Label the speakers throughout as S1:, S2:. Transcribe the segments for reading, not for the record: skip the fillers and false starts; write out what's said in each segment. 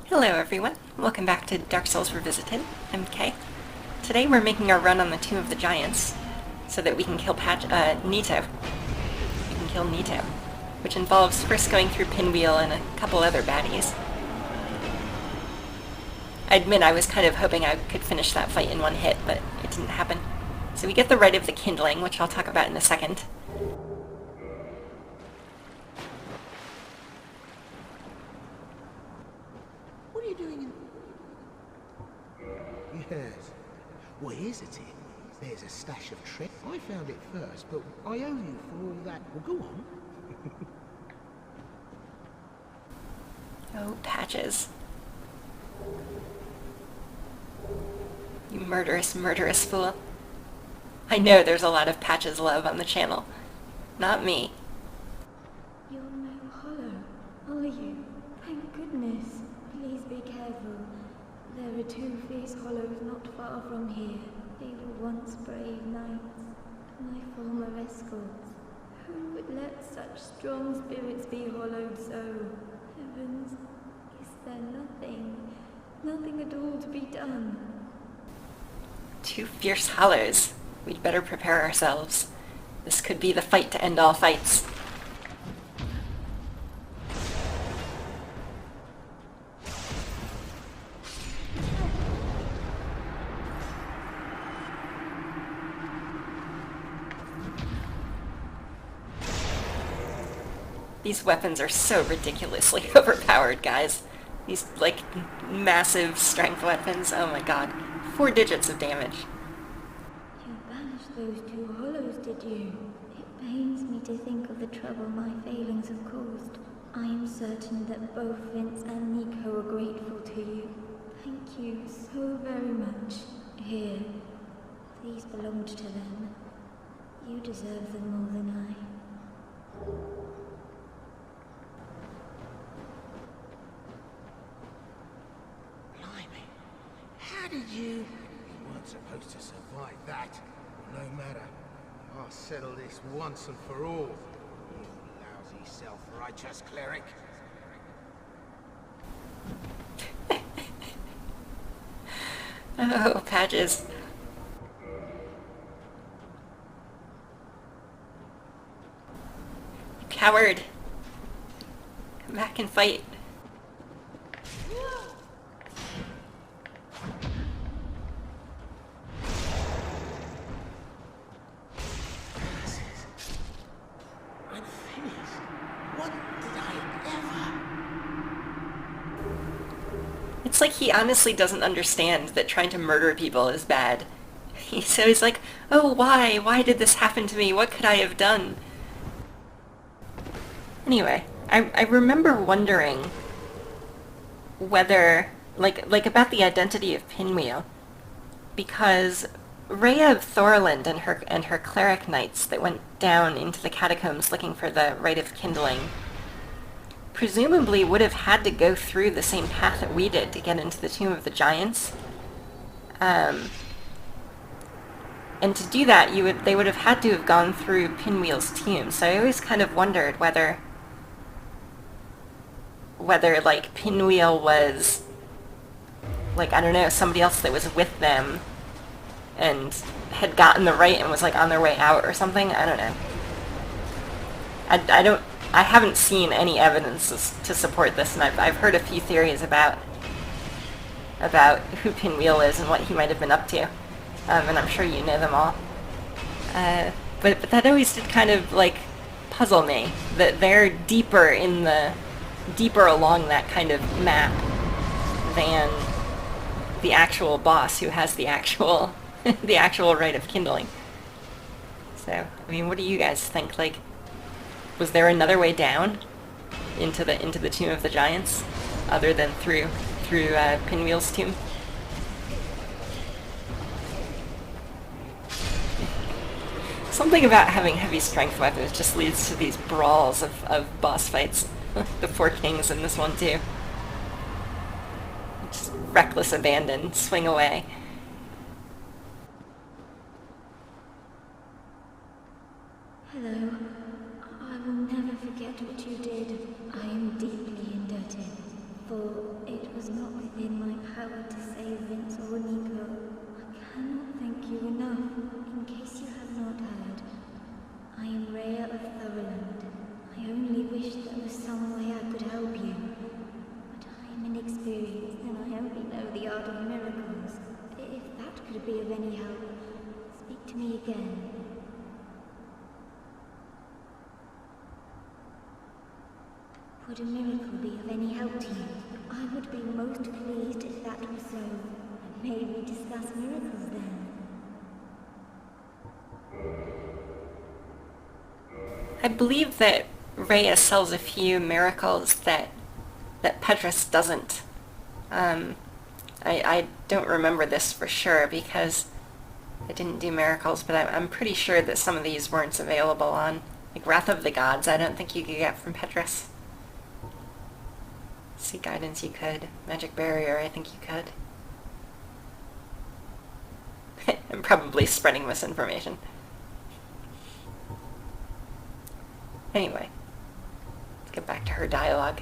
S1: Hello everyone, welcome back to Dark Souls Revisited. I'm Kay. Today we're making our run on the Tomb of the Giants, so that we can kill Nito. We can kill Nito, which involves first going through Pinwheel and a couple other baddies. I admit I was kind of hoping I could finish that fight in one hit, but it didn't happen. So we get the Rite of the Kindling, which I'll talk about in a second.
S2: What are you doing in... Yes. Well, here's a tip. There's a stash of treasure. I found it first, but I owe you for all that. Well, go on.
S1: Oh, Patches. You murderous, murderous fool. I know there's a lot of Patches love on the channel. Not me.
S3: You're no hollow, are you? Thank goodness. Please be careful. There are two fierce hollows not far from here. They were once brave knights, my former escorts. Who would let such strong spirits be hollowed so? Heavens, is there nothing at all to be done?
S1: Two fierce hollows. We'd better prepare ourselves. This could be the fight to end all fights. These weapons are so ridiculously overpowered, guys. These, like, massive strength weapons. Oh my god. 4 digits of damage.
S3: You banished those two hollows, did you? It pains me to think of the trouble my failings have caused. I am certain that both Vince and Nico are grateful to you. Thank you so very much. Here, these belonged to them. You deserve them more than I.
S2: How did you... You weren't supposed to survive that. No matter. I'll settle this once and for all. You lousy self-righteous cleric.
S1: Oh, Patches. You coward. Come back and fight. It's like he honestly doesn't understand that trying to murder people is bad. So he's like, oh, why? Why did this happen to me? What could I have done? Anyway, I remember wondering whether, like about the identity of Pinwheel, because Rhea of Thorland and her cleric knights that went down into the catacombs looking for the Rite of Kindling presumably would have had to go through the same path that we did to get into the Tomb of the Giants. And to do that, they would have had to have gone through Pinwheel's tomb. So I always kind of wondered whether like Pinwheel was, like, I don't know, somebody else that was with them and had gotten the right and was like on their way out or something. I don't know. I haven't seen any evidence to support this, and I've heard a few theories about who Pinwheel is and what he might have been up to, and I'm sure you know them all. But that always did kind of like puzzle me, that they're deeper along that kind of map than the actual boss who has the actual Rite of Kindling. So, I mean, what do you guys think? Like, was there another way down into the Tomb of the Giants, other than through Pinwheel's tomb? Something about having heavy strength weapons just leads to these brawls of boss fights. The 4 kings in this one too. Just reckless abandon, swing away.
S3: Hello. I will never forget what you did. I am deeply indebted. for it was not within my power to save Vince or Nico. I cannot thank you enough. In case you have not heard, I am Rhea of Thoroland. I only wish there was some way I could help you. But I am inexperienced and I only know the art of miracles. If that could be of any help, speak to me again. Would a miracle be of any help to you? I would be most pleased if that were so. And may we discuss miracles then?
S1: I believe that Rhea sells a few miracles that Petrus doesn't. I don't remember this for sure because I didn't do miracles, but I'm pretty sure that some of these weren't available on, like Wrath of the Gods. I don't think you could get from Petrus. Sea Guidance you could. Magic Barrier I think you could. I'm probably spreading misinformation. Anyway, let's get back to her dialogue.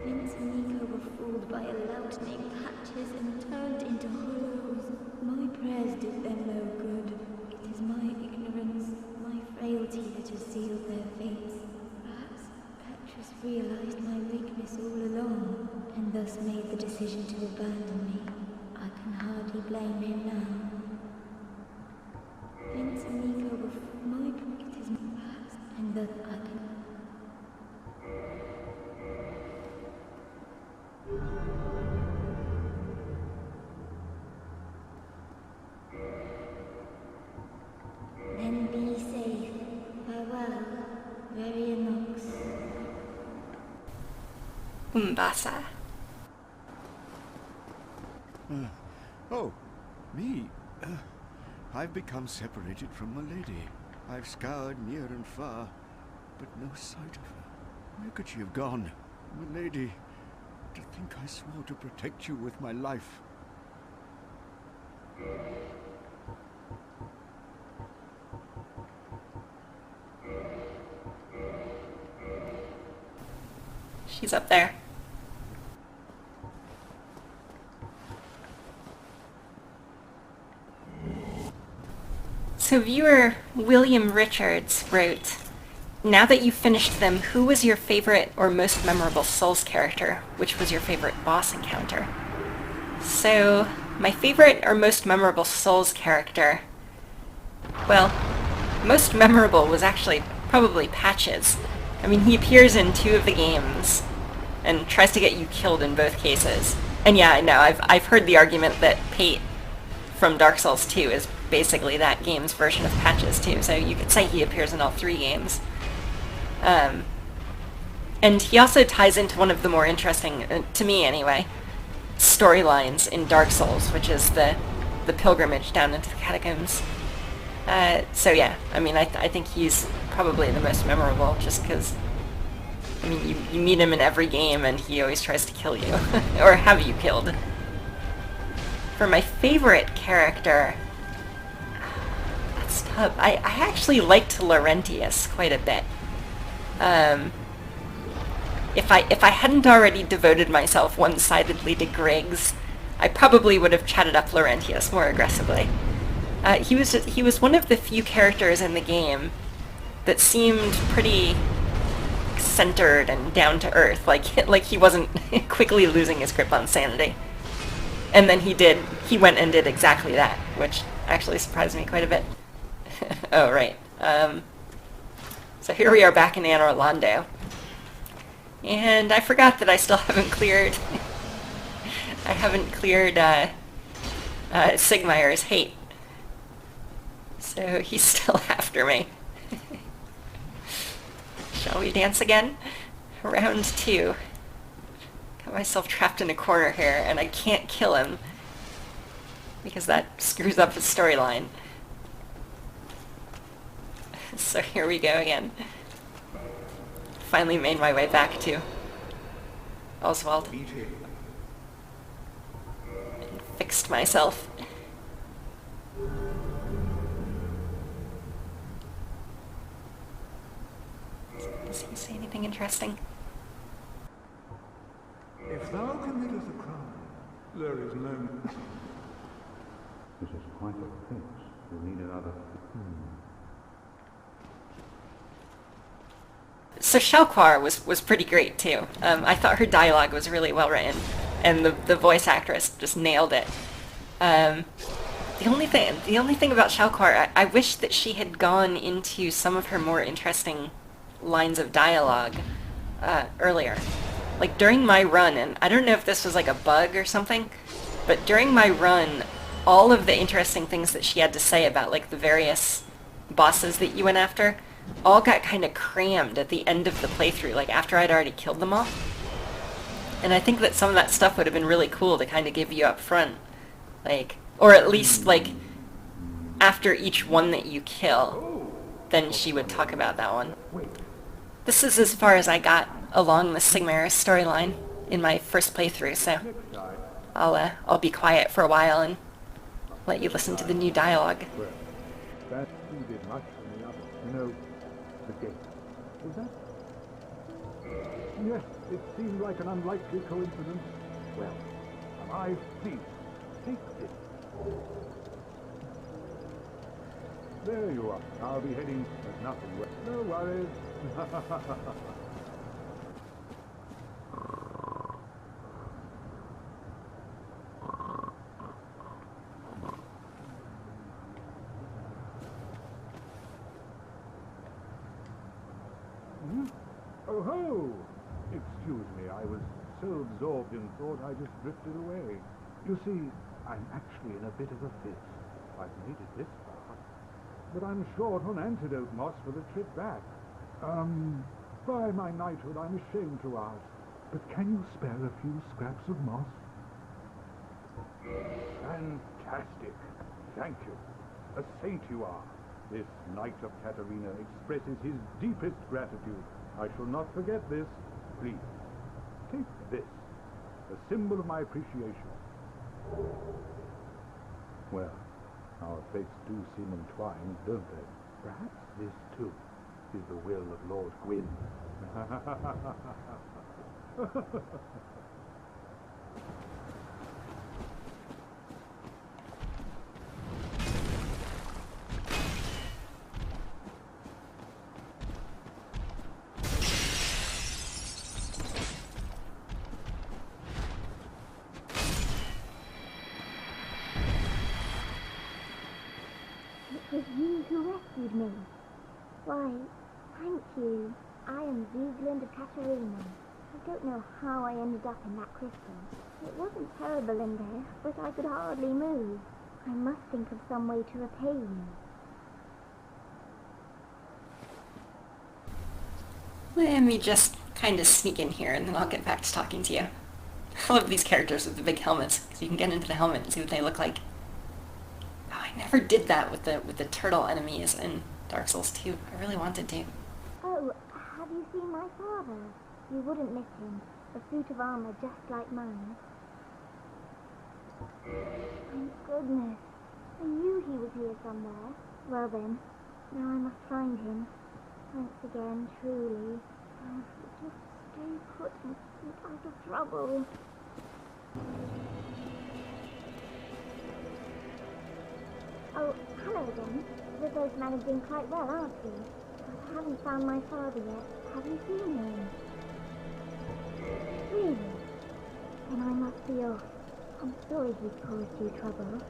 S3: Vince and Nico were fooled by a lout named Patches and turned into hollows. My prayers did them no good. It is my ignorance, my frailty that has sealed their fates. Perhaps Petrus realized my weakness all along, and thus made the decision to abandon me. I can hardly blame him now. Vince and Nico were my it is perhaps, and thus I can. Then be safe. Farewell, Rhea Knox.
S1: Umbasa.
S4: Oh, me. I've become separated from my lady. I've scoured near and far, but no sight of her. Where could she have gone? My lady, to think I swore to protect you with my life.
S1: She's up there. So viewer William Richards wrote, now that you've finished them, who was your favorite or most memorable Souls character? Which was your favorite boss encounter? So, my favorite or most memorable Souls character, well, most memorable was actually probably Patches. I mean, he appears in 2 of the games and tries to get you killed in both cases. And yeah, I know, I've heard the argument that Pate from Dark Souls 2 is basically that game's version of Patches too, so you could say he appears in all 3 games. And he also ties into one of the more interesting, to me anyway, storylines in Dark Souls, which is the pilgrimage down into the catacombs. So yeah, I mean, I think he's probably the most memorable, just because, I mean, you meet him in every game and he always tries to kill you, or have you killed. For my favorite character, that's tough. I actually liked Laurentius quite a bit. If I hadn't already devoted myself one-sidedly to Griggs, I probably would have chatted up Laurentius more aggressively. He was one of the few characters in the game that seemed pretty centered and down to earth, like he wasn't quickly losing his grip on sanity. And then he went and did exactly that, which actually surprised me quite a bit. Oh, right. So here we are back in Anor Londo. And I forgot that I still haven't cleared Sigmire's hate. So he's still after me. Shall we dance again? Round 2. Got myself trapped in a corner here, and I can't kill him because that screws up his storyline. So here we go again. Finally made my way back to Oswald. And fixed myself. Does he say anything something interesting.
S5: If thou committest a crime, there is no...
S6: This is quite a fix. You need another...
S1: So Shalquar was pretty great too. I thought her dialogue was really well written, and the voice actress just nailed it. The only thing about Shalquar, I wish that she had gone into some of her more interesting lines of dialogue earlier. Like during my run, and I don't know if this was like a bug or something, but during my run, all of the interesting things that she had to say about like the various bosses that you went after all got kind of crammed at the end of the playthrough, like after I'd already killed them all. And I think that some of that stuff would have been really cool to kind of give you up front. Like, or at least like after each one that you kill, then she would talk about that one. This is as far as I got along the Sigmire storyline in my first playthrough, so I'll be quiet for a while and let you listen to the new dialogue.
S6: That needed much from the other. You know, the gate. Was that? Yes, it seemed like an unlikely coincidence. Well, alive, please. Take this. There you are. I'll be heading. There's nothing west. No worries. Oh ho! Excuse me, I was so absorbed in thought I just drifted away. You see, I'm actually in a bit of a fix. I've made it this far, but I'm short on antidote moss for the trip back. By my knighthood, I'm ashamed to ask, but can you spare a few scraps of moss? Fantastic! Thank you. A saint you are. This Knight of Katarina expresses his deepest gratitude. I shall not forget this. Please, take this, a symbol of my appreciation. Well, our fates do seem entwined, don't they? Perhaps this, too, is the will of Lord Gwyn.
S3: It was you who rescued me. Why, thank you. I am Vigeland of Katarina. I don't know how I ended up in that crystal. It wasn't terrible in there, but I could hardly move. I must think of some way to repay you.
S1: Let me just kind of sneak in here and then I'll get back to talking to you. I love these characters with the big helmets, because you can get into the helmet and see what they look like. Oh, I never did that with the turtle enemies in Dark Souls 2. I really wanted to.
S3: Oh, have you seen my father? You wouldn't miss him. A suit of armor just like mine. Thank goodness. I knew he was here somewhere. Well then, now I must find him. Thanks again, truly. Oh, just stay put and keep out of trouble. Oh, hello again. We're both managing quite well, aren't we? But I haven't found my father yet. Have you seen him? Really? Then I must be off. I'm sorry he's caused you trouble.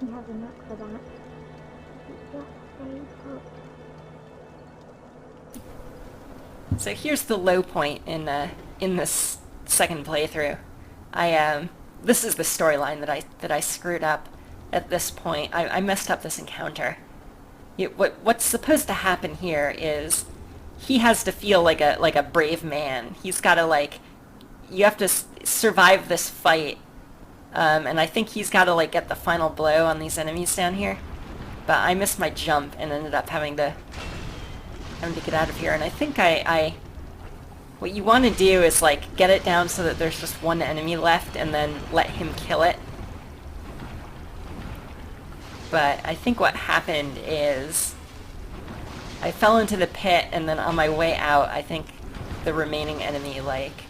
S3: He has a knack for that. But just stay put.
S1: So here's the low point in this second playthrough. This is the storyline that I screwed up at this point. I messed up this encounter. What's supposed to happen here is he has to feel like a brave man. He's got to you have to survive this fight, and I think he's got to get the final blow on these enemies down here. But I missed my jump and ended up having to get out of here. And I think what you want to do is get it down so that there's just one enemy left and then let him kill it. But I think what happened is I fell into the pit, and then on my way out, I think the remaining enemy, like,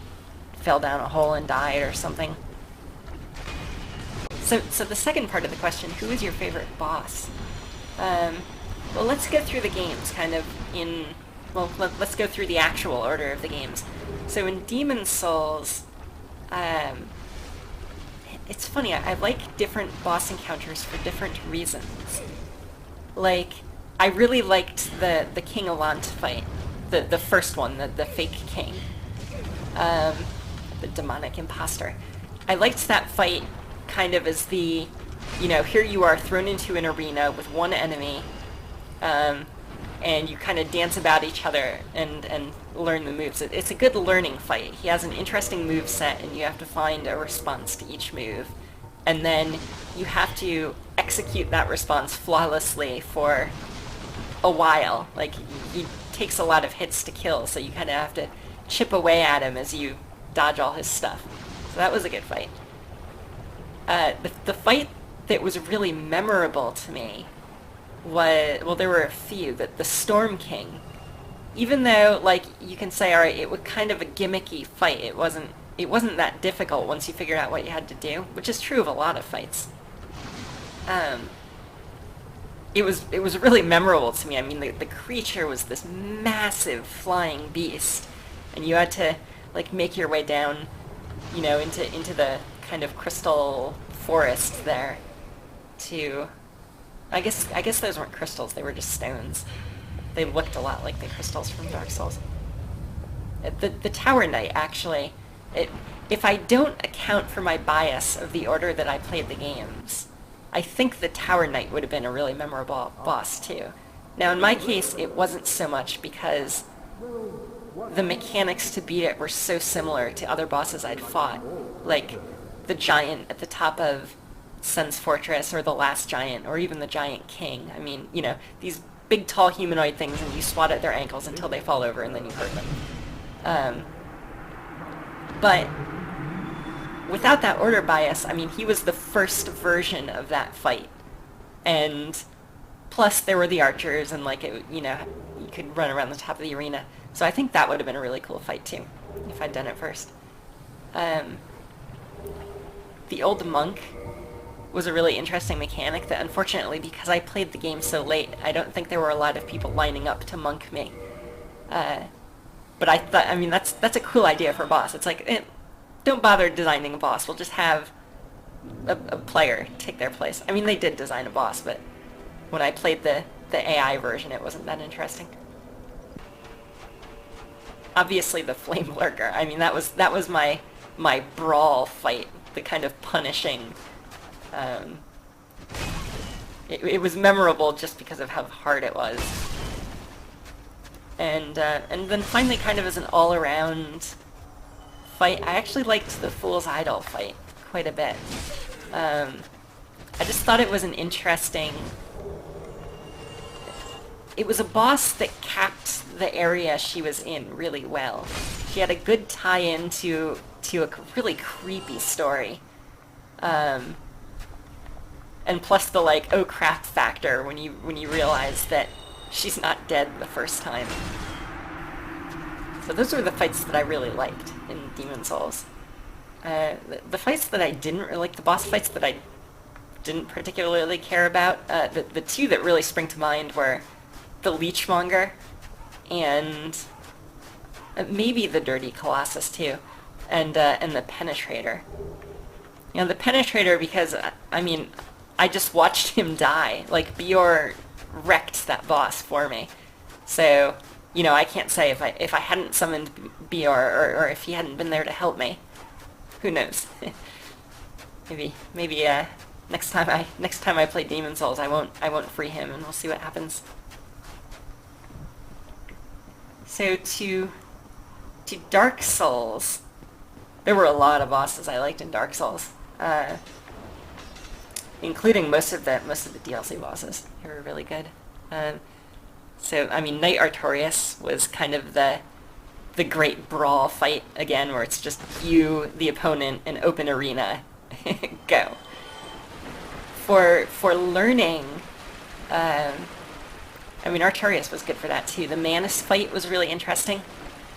S1: fell down a hole and died or something. So the second part of the question, who is your favorite boss? Well, let's go through the games, kind of in... Well, let's go through the actual order of the games. So in Demon's Souls, it's funny, I like different boss encounters for different reasons. Like, I really liked the King Alant fight, the first one, the fake king, the demonic imposter. I liked that fight kind of as the, you know, here you are thrown into an arena with one enemy, and you kind of dance about each other and learn the moves. It's a good learning fight. He has an interesting move set, and you have to find a response to each move. And then you have to execute that response flawlessly for a while. Like, he takes a lot of hits to kill, so you kind of have to chip away at him as you dodge all his stuff. So that was a good fight. The fight that was really memorable to me was, well, there were a few, the Storm King. Even though, like, you can say, alright, it was kind of a gimmicky fight, it wasn't that difficult once you figured out what you had to do, which is true of a lot of fights. It was really memorable to me. I mean, the creature was this massive flying beast, and you had to, like, make your way down, you know, into the kind of crystal forest there to... I guess those weren't crystals, they were just stones. They looked a lot like the crystals from Dark Souls. The Tower Knight, actually, if I don't account for my bias of the order that I played the games, I think the Tower Knight would have been a really memorable boss, too. Now, in my case, it wasn't so much because the mechanics to beat it were so similar to other bosses I'd fought, like the giant at the top of Sun's Fortress, or the last giant, or even the Giant King. I mean, you know, these big, tall humanoid things, and you swat at their ankles until they fall over, and then you hurt them. But without that order bias, I mean, he was the first version of that fight. And plus, there were the archers, and, like, it, you know, you could run around the top of the arena. So I think that would have been a really cool fight, too, if I'd done it first. The Old Monk was a really interesting mechanic that, unfortunately, because I played the game so late, I don't think there were a lot of people lining up to monk me. But I thought, I mean, that's a cool idea for a boss. It's like, don't bother designing a boss. We'll just have a player take their place. I mean, they did design a boss, but when I played the AI version, it wasn't that interesting. Obviously, the Flame Lurker. I mean, that was my brawl fight, the kind of punishing. It was memorable just because of how hard it was. And then finally, kind of as an all-around fight, I actually liked the Fool's Idol fight quite a bit. I just thought it was an interesting... It was a boss that capped the area she was in really well. She had a good tie-in to a really creepy story. And plus the, like, oh crap factor when you realize that she's not dead the first time. So those were the fights that I really liked in Demon's Souls. The fights that I didn't really like, the boss fights that I didn't particularly care about, the two that really spring to mind were the Leechmonger and maybe the Dirty Colossus too, and the Penetrator. You know, the Penetrator because, I mean, I just watched him die. Like, Bior wrecked that boss for me. So, you know, I can't say if I hadn't summoned Bior or if he hadn't been there to help me. Who knows? maybe next time I play Demon's Souls, I won't free him, and we'll see what happens. So to Dark Souls, there were a lot of bosses I liked in Dark Souls. Including most of the DLC bosses. They were really good. So, I mean, Knight Artorias was kind of the great brawl fight, again, where it's just you, the opponent, an open arena. Go. For learning, I mean, Artorias was good for that, too. The Manus fight was really interesting.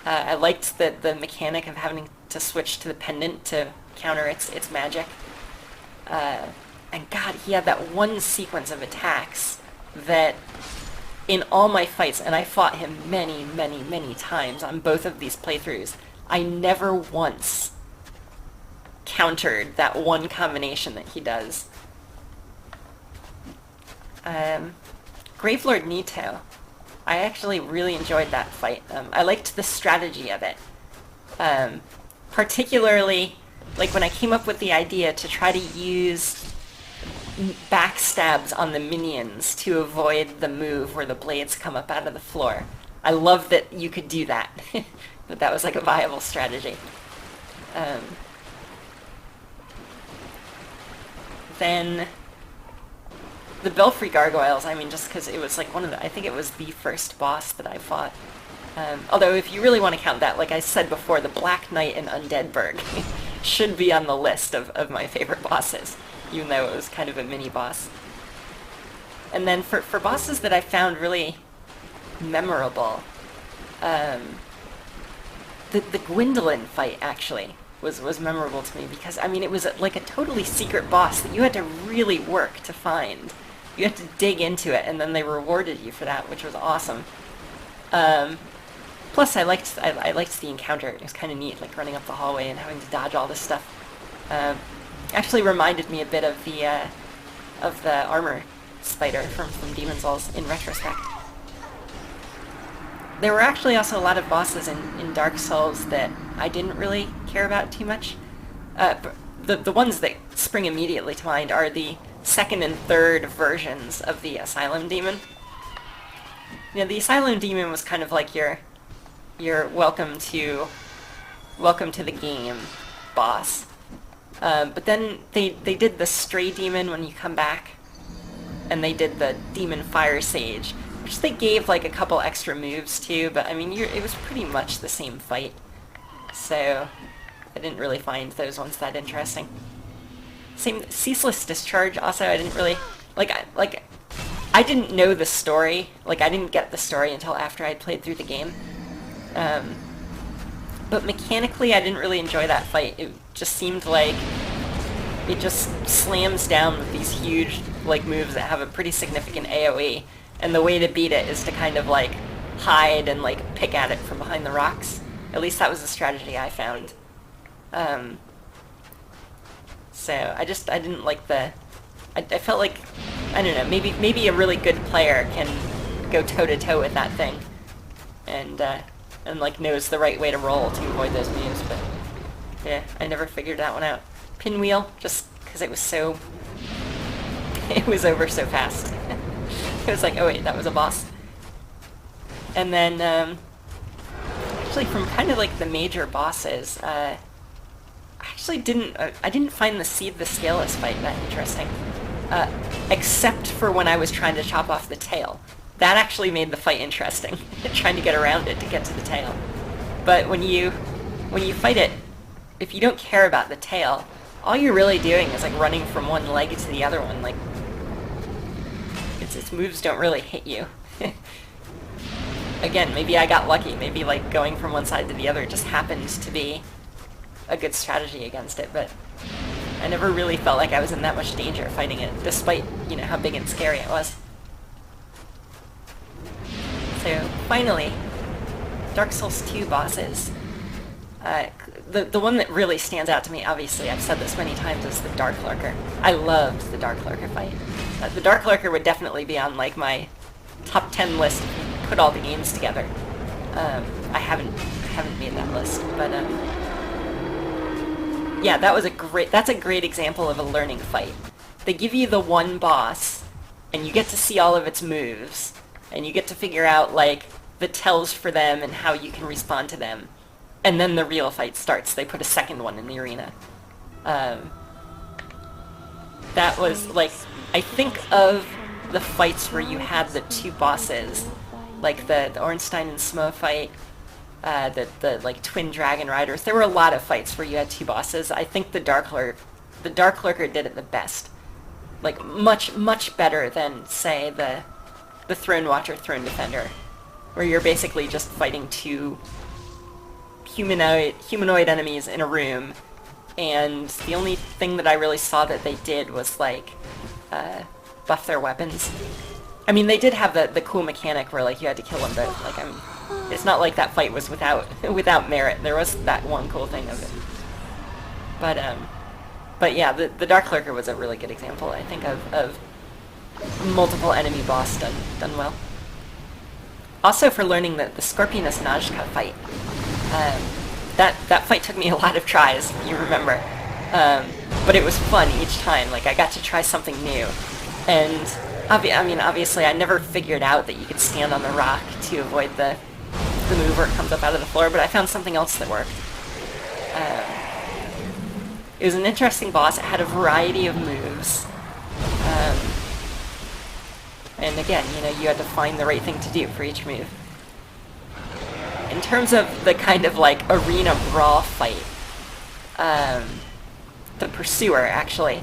S1: I liked the mechanic of having to switch to the pendant to counter its magic. And God, he had that one sequence of attacks that in all my fights, and I fought him many, many, many times on both of these playthroughs, I never once countered that one combination that he does. Gravelord Nito. I actually really enjoyed that fight. I liked the strategy of it. Particularly, like when I came up with the idea to try to use backstabs on the minions to avoid the move where the blades come up out of the floor. I love that you could do that. that was like a viable strategy. Then the Belfry Gargoyles, I mean, just because it was like I think it was the first boss that I fought. Although if you really want to count that, like I said before, the Black Knight and Undeadburg should be on the list of my favorite bosses, even though it was kind of a mini-boss. And then for bosses that I found really memorable, the Gwendolyn fight, actually, was memorable to me, because, I mean, it was like a totally secret boss that you had to really work to find. You had to dig into it, and then they rewarded you for that, which was awesome. Plus, I liked the encounter. It was kind of neat, like running up the hallway and having to dodge all this stuff. Actually reminded me a bit of the armor spider from Demon's Souls in retrospect. There were actually also a lot of bosses in Dark Souls that I didn't really care about too much. The ones that spring immediately to mind are the second and third versions of the Asylum Demon. You know, the Asylum Demon was kind of like your welcome to the game boss. But then they did the Stray Demon when you come back, and they did the Demon Fire Sage, which they gave like a couple extra moves to, but I mean, it was pretty much the same fight. So I didn't really find those ones that interesting. Same Ceaseless Discharge. Also, I didn't really I didn't know the story. Like, I didn't get the story until after I'd played through the game. But mechanically, I didn't really enjoy that fight. It just seemed like it just slams down with these huge like moves that have a pretty significant AoE, and the way to beat it is to kind of like hide and like pick at it from behind the rocks. At least that was the strategy I found. So I didn't like I felt like, I don't know, maybe a really good player can go toe-to-toe with that thing and like knows the right way to roll to avoid those moves, but yeah, I never figured that one out. Pinwheel, just because it was over so fast. It was like, oh wait, that was a boss. And then, actually from kind of like the major bosses, I didn't find the Seed the Scaleless fight that interesting. Except for when I was trying to chop off the tail. That actually made the fight interesting, trying to get around it to get to the tail. But when you fight it, if you don't care about the tail, all you're really doing is like running from one leg to the other one. Like, its moves don't really hit you. Again, maybe I got lucky. Maybe like going from one side to the other just happened to be a good strategy against it, but I never really felt like I was in that much danger fighting it, despite, you know, how big and scary it was. So, finally, Dark Souls 2 bosses. The one that really stands out to me, obviously, I've said this many times, is the Dark Lurker. I loved the Dark Lurker fight. The Dark Lurker would definitely be on, like, my top 10 list if you put all the games together. I haven't made that list, but, yeah, that's a great example of a learning fight. They give you the one boss, and you get to see all of its moves, and you get to figure out, like, the tells for them and how you can respond to them. And then the real fight starts. They put a second one in the arena. That was, like, I think of the fights where you had the two bosses, like the Ornstein and Smo fight, the like twin dragon riders. There were a lot of fights where you had two bosses. I think the Dark Lurker did it the best. Like, much better than, say, the Throne Watcher, Throne Defender, where you're basically just fighting two humanoid enemies in a room, and the only thing that I really saw that they did was like buff their weapons. I mean, they did have the cool mechanic where like you had to kill them, but like it's not like that fight was without merit. There was that one cool thing of it. But yeah, the Dark Lurker was a really good example, I think, of multiple enemy boss done well. Also for learning the Scorpionus Najka fight. That fight took me a lot of tries, if you remember. But it was fun each time. Like, I got to try something new. And, obviously, I never figured out that you could stand on the rock to avoid the move where it comes up out of the floor, but I found something else that worked. It was an interesting boss. It had a variety of moves. And again, you had to find the right thing to do for each move. In terms of the kind of like arena brawl fight, the Pursuer, actually.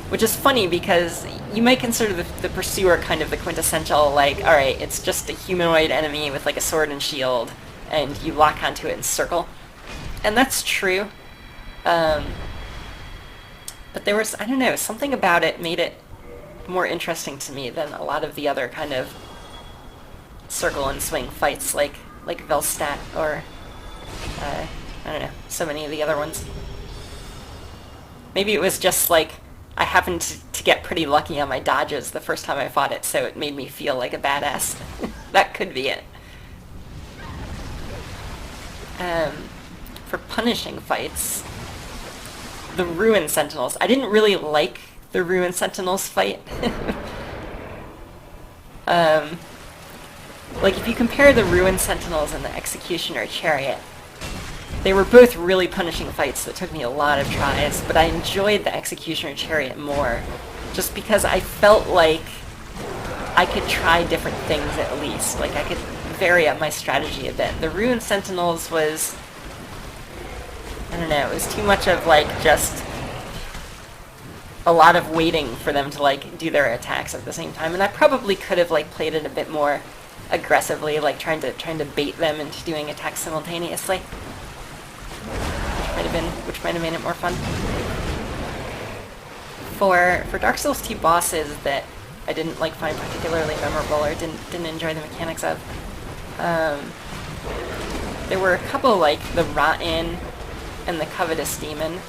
S1: Which is funny because you might consider the Pursuer kind of the quintessential, like, alright, it's just a humanoid enemy with like a sword and shield, and you lock onto it and circle. And that's true. But there was, I don't know, something about it made it more interesting to me than a lot of the other kind of circle and swing fights like Velstadt or, I don't know, so many of the other ones. Maybe it was just like, I happened to get pretty lucky on my dodges the first time I fought it, so it made me feel like a badass. That could be it. For punishing fights, the Ruin Sentinels. I didn't really like the Ruin Sentinels fight. Like, if you compare the Ruin Sentinels and the Executioner Chariot, they were both really punishing fights that took me a lot of tries, but I enjoyed the Executioner Chariot more, just because I felt like I could try different things at least. Like, I could vary up my strategy a bit. The Ruin Sentinels was, I don't know, it was too much of, like, just a lot of waiting for them to, like, do their attacks at the same time, and I probably could have, like, played it a bit more aggressively, like, trying to bait them into doing attacks simultaneously. Which might have made it more fun. For Dark Souls 2 bosses that I didn't find particularly memorable or didn't enjoy the mechanics of, there were a couple, like the Rotten and the Covetous Demon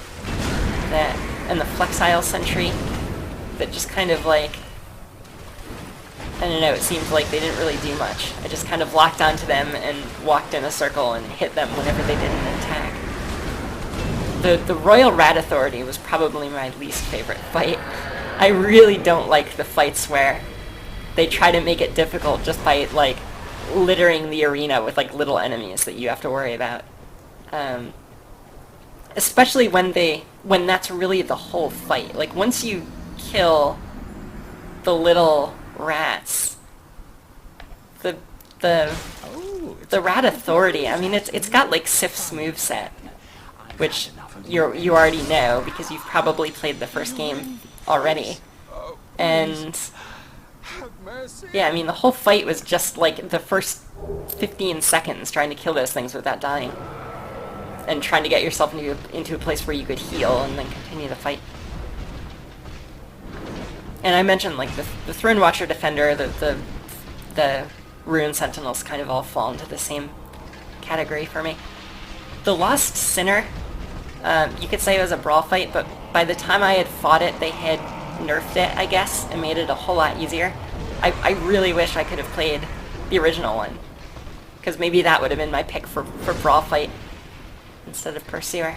S1: and the Flexile Sentry that just kind of like, I don't know, it seemed like they didn't really do much. I just kind of locked onto them and walked in a circle and hit them whenever they did an attack. The Royal Rat Authority was probably my least favorite fight. I really don't like the fights where they try to make it difficult just by, like, littering the arena with, like, little enemies that you have to worry about. Especially when that's really the whole fight. Like, once you kill the little rats, the Rat Authority, I mean, it's got, like, Sif's moveset, which you already know because you've probably played the first game already. And yeah, I mean, the whole fight was just like the first 15 seconds trying to kill those things without dying. And trying to get yourself into a place where you could heal and then continue the fight. And I mentioned, like, the Throne Watcher Defender, the Ruin Sentinels kind of all fall into the same category for me. The Lost Sinner, you could say it was a brawl fight, but by the time I had fought it, they had nerfed it, I guess, and made it a whole lot easier. I really wish I could have played the original one, because maybe that would have been my pick for brawl fight instead of Pursuer.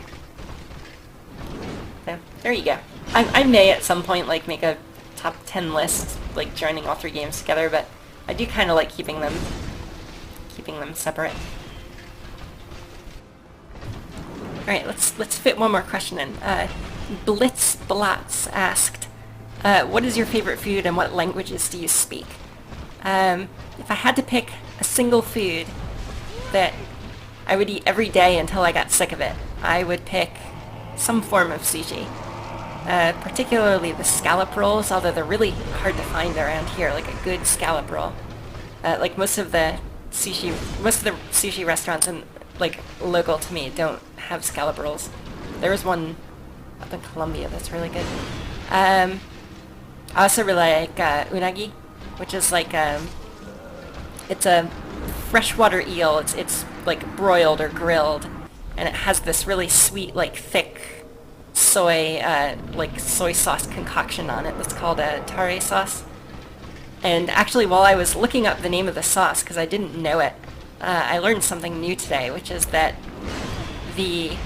S1: So, there you go. I may at some point, like, make a top 10 list, like, joining all three games together, but I do kind of like keeping them separate. Alright, let's fit one more question in. Blitz Blatz asked, what is your favorite food and what languages do you speak? If I had to pick a single food that I would eat every day until I got sick of it, I would pick some form of sushi. Particularly the scallop rolls, although they're really hard to find around here, like a good scallop roll. Like most of the sushi restaurants like, local to me don't have scallop rolls. There was one up in Colombia that's really good. I also really like unagi, which is like it's a freshwater eel. It's like broiled or grilled, and it has this really sweet, like thick soy sauce concoction on it that's called a tare sauce. And actually, while I was looking up the name of the sauce, because I didn't know it, I learned something new today, which is that the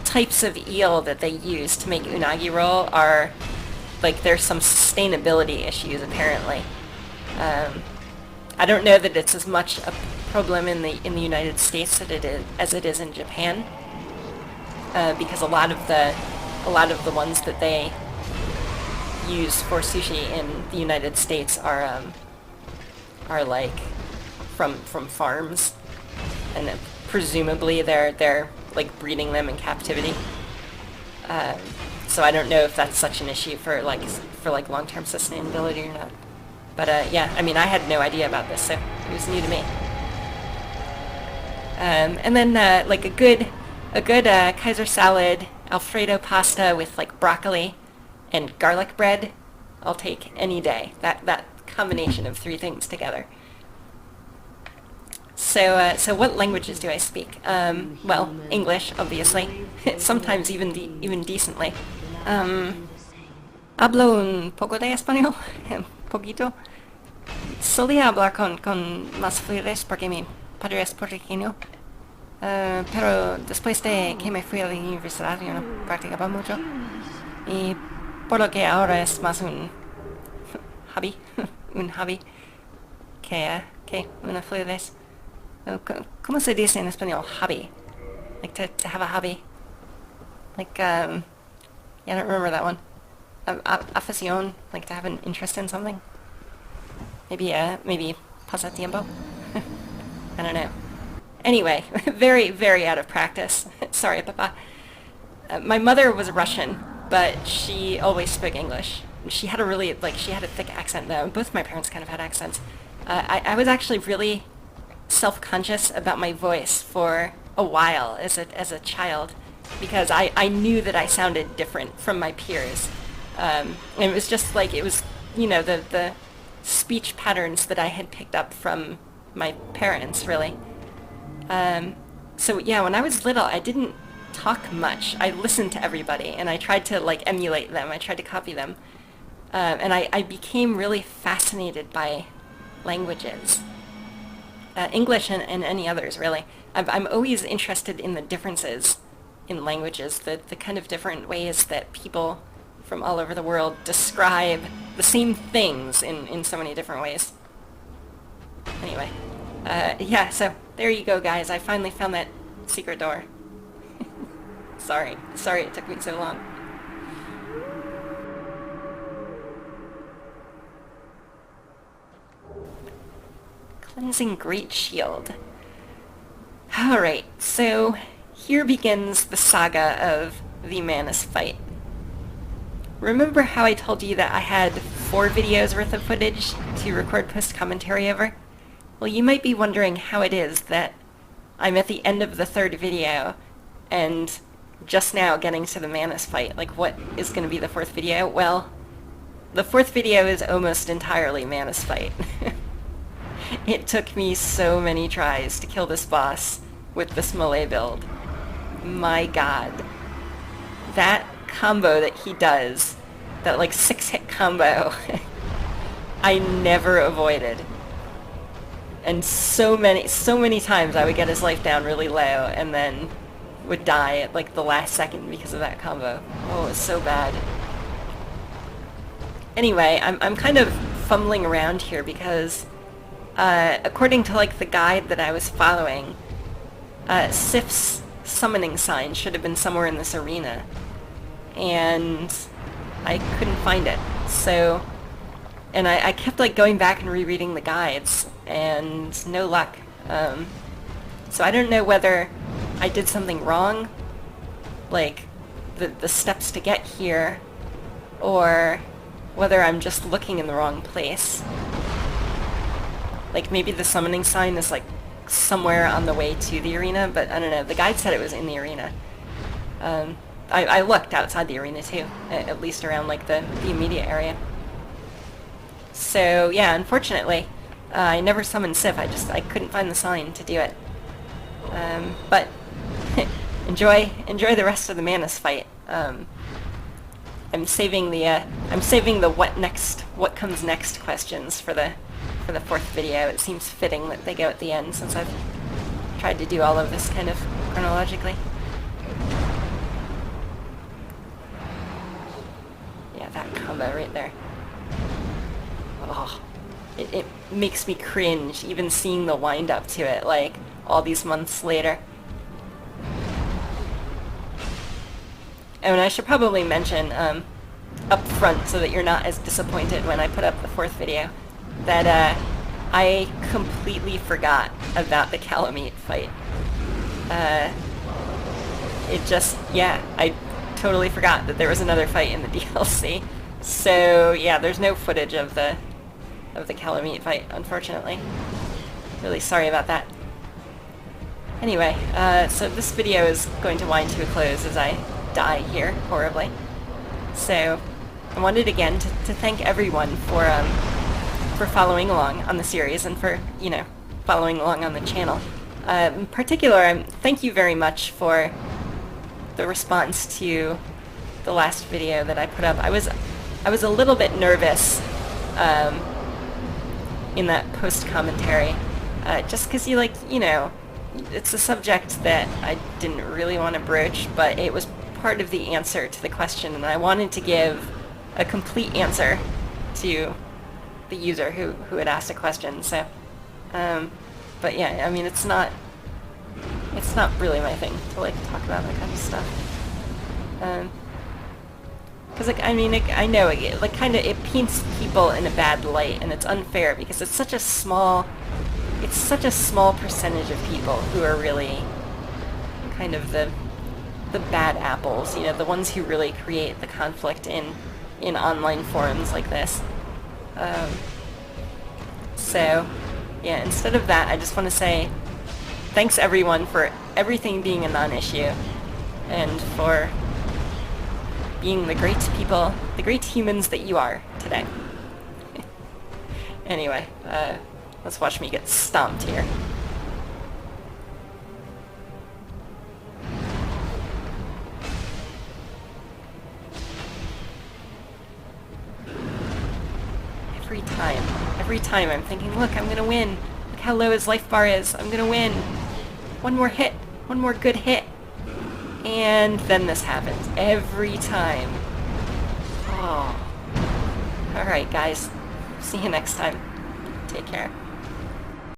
S1: types of eel that they use to make unagi roll are, like, there's some sustainability issues apparently. I don't know that it's as much a problem in the United States as it is in Japan, because a lot of the ones that they use for sushi in the United States are like from farms, and presumably they're like breeding them in captivity. So I don't know if that's such an issue for long-term sustainability or not. But yeah, I mean, I had no idea about this, so it was new to me. And then like a good Kaiser salad, Alfredo pasta with like broccoli and garlic bread, I'll take any day. That combination of three things together. So what languages do I speak? Well, English, obviously. Sometimes even decently. Hablo un poco de español, un poquito. Solía hablar con más fluidez porque mi padre es puertorriqueño. Pero después de que me fui a la universidad yo no practicaba mucho. Y por lo que ahora es más un hobby, que una fluidez. ¿Cómo se dice en español hobby? Like to have a hobby. Like, yeah, I don't remember that one. Afición, like to have an interest in something. Maybe pasatiempo. I don't know. Anyway, very, very out of practice. Sorry, Papa. My mother was Russian, but she always spoke English. She had a thick accent though. Both my parents kind of had accents. I was actually really self-conscious about my voice for a while as a child, because I knew that I sounded different from my peers. And it was just like, it was, the speech patterns that I had picked up from my parents, really. So yeah, when I was little, I didn't talk much. I listened to everybody, and I tried to like emulate them. I tried to copy them. And I became really fascinated by languages. English and any others, really. I'm always interested in the differences in languages, the kind of different ways that people from all over the world describe the same things in so many different ways. Anyway, yeah, so there you go, guys. I finally found that secret door. Sorry it took me so long. Cleansing Great Shield. Alright, so here begins the saga of the Manus fight. Remember how I told you that I had 4 videos worth of footage to record post-commentary over? Well, you might be wondering how it is that I'm at the end of the 3rd video and just now getting to the Manus fight. Like, what is going to be the 4th video? Well, the 4th video is almost entirely Manus fight. It took me so many tries to kill this boss with this melee build. My god. That combo that he does, that like 6-hit combo, I never avoided. And so many times I would get his life down really low and then would die at like the last second because of that combo. Oh, it was so bad. Anyway, I'm kind of fumbling around here because according to like the guide that I was following, Sif's summoning sign should have been somewhere in this arena, and I couldn't find it. So, and I kept like going back and rereading the guides, and no luck. So I don't know whether I did something wrong, like the steps to get here, or whether I'm just looking in the wrong place. Like maybe the summoning sign is like somewhere on the way to the arena, but I don't know. The guide said it was in the arena. I looked outside the arena too, at least around like the immediate area. So yeah, unfortunately, I never summoned Sif. I couldn't find the sign to do it. But enjoy the rest of the Manus fight. I'm saving the what comes next questions for the fourth video. It seems fitting that they go at the end, since I've tried to do all of this kind of chronologically. Yeah, that combo right there. Oh, it makes me cringe even seeing the wind up to it, like all these months later. And I should probably mention up front, so that you're not as disappointed when I put up the fourth video, that I completely forgot about the Calamite fight. I totally forgot that there was another fight in the DLC. So yeah, there's no footage of the Calamite fight, unfortunately. Really sorry about that. Anyway, so this video is going to wind to a close as I die here horribly. So I wanted again to thank everyone for following along on the series and for, following along on the channel. In particular, thank you very much for the response to the last video that I put up. I was a little bit nervous in that post commentary, just because it's a subject that I didn't really want to broach, but it was part of the answer to the question, and I wanted to give a complete answer to the user who had asked a question. So, but yeah, I mean, it's not really my thing to talk about that kind of stuff. Because I know it paints people in a bad light, and it's unfair because it's such a small percentage of people who are really kind of the bad apples, the ones who really create the conflict in online forums like this. So yeah, instead of that, I just want to say thanks everyone for everything being a non-issue, and for being the great people, the great humans that you are today. Anyway, let's watch me get stomped here. Every time I'm thinking, look, I'm gonna win. Look how low his life bar is. I'm gonna win. One more hit. One more good hit. And then this happens. Every time. Oh. Alright, guys. See you next time. Take care.